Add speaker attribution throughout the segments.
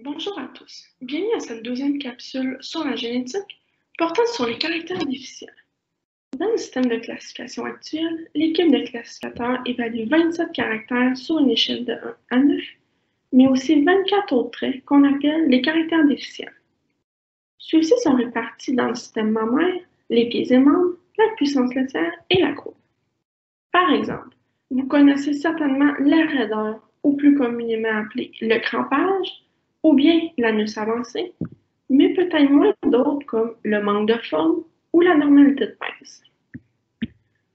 Speaker 1: Bonjour à tous, bienvenue à cette deuxième capsule sur la génétique portant sur les caractères déficients. Dans le système de classification actuel, l'équipe de classificateurs évalue 27 caractères sur une échelle de 1 à 9, mais aussi 24 autres traits qu'on appelle les caractères déficients. Ceux-ci sont répartis dans le système mammaire, les pieds et membres, la puissance laitière et la courbe. Par exemple, vous connaissez certainement la raideur, ou plus communément appelée le crampage, ou bien l'anus avancé, mais peut-être moins d'autres comme le manque de forme ou la normalité de pèse.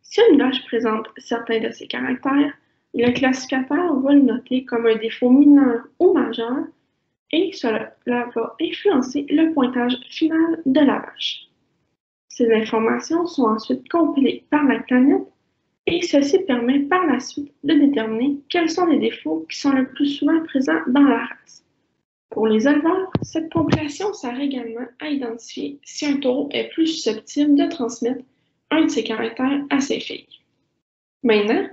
Speaker 1: Si une vache présente certains de ces caractères, le classificateur va le noter comme un défaut mineur ou majeur et cela va influencer le pointage final de la vache. Ces informations sont ensuite compilées par Lactanet et ceci permet par la suite de déterminer quels sont les défauts qui sont le plus souvent présents dans la race. Pour les éleveurs, cette compilation sert également à identifier si un taureau est plus susceptible de transmettre un de ses caractères à ses filles. Maintenant,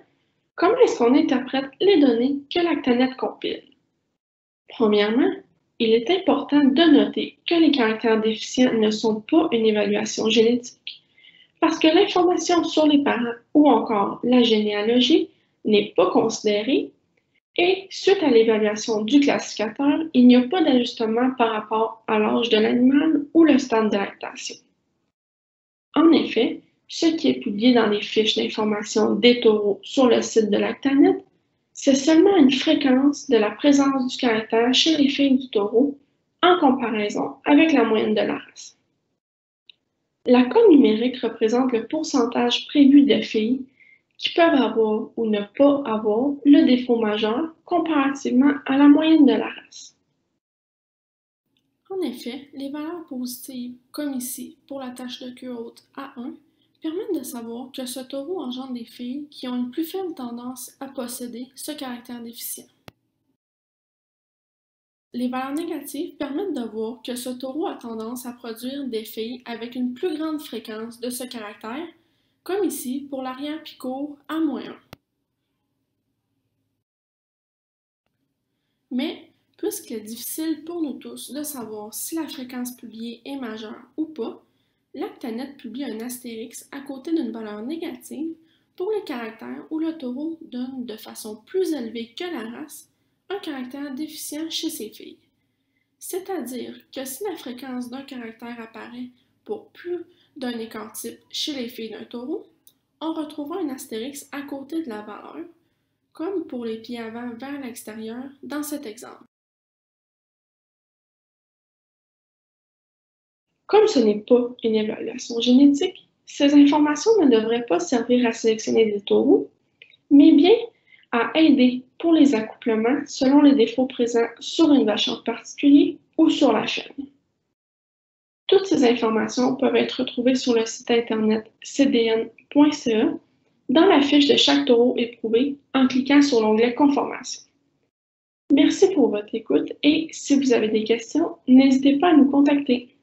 Speaker 1: comment est-ce qu'on interprète les données que Lactanet compile? Premièrement, il est important de noter que les caractères déficients ne sont pas une évaluation génétique, parce que l'information sur les parents ou encore la généalogie n'est pas considérée et suite à l'évaluation du classificateur, il n'y a pas d'ajustement par rapport à l'âge de l'animal ou le stade de lactation. En effet, ce qui est publié dans les fiches d'information des taureaux sur le site de Lactanet, c'est seulement une fréquence de la présence du caractère chez les filles du taureau en comparaison avec la moyenne de la race. La cote numérique représente le pourcentage prévu de filles qui peuvent avoir ou ne pas avoir le défaut majeur comparativement à la moyenne de la race.
Speaker 2: En effet, les valeurs positives, comme ici pour la tache de queue haute A1, permettent de savoir que ce taureau engendre des filles qui ont une plus faible tendance à posséder ce caractère déficient. Les valeurs négatives permettent de voir que ce taureau a tendance à produire des filles avec une plus grande fréquence de ce caractère, comme ici pour l'arrière-picourt A-1. Mais, puisqu'il est difficile pour nous tous de savoir si la fréquence publiée est majeure ou pas, Lactanet publie un astérix à côté d'une valeur négative pour les caractères où le taureau donne de façon plus élevée que la race un caractère déficient chez ses filles. C'est-à-dire que si la fréquence d'un caractère apparaît pour plus d'un écart type chez les filles d'un taureau, on retrouvera un astérix à côté de la valeur, comme pour les pieds avant vers l'extérieur dans cet exemple.
Speaker 1: Comme ce n'est pas une évaluation génétique, ces informations ne devraient pas servir à sélectionner des taureaux, mais bien à aider pour les accouplements selon les défauts présents sur une vache en particulier ou sur la chaîne. Toutes ces informations peuvent être retrouvées sur le site internet cdn.ca dans la fiche de chaque taureau éprouvé en cliquant sur l'onglet Conformation. Merci pour votre écoute et si vous avez des questions, n'hésitez pas à nous contacter.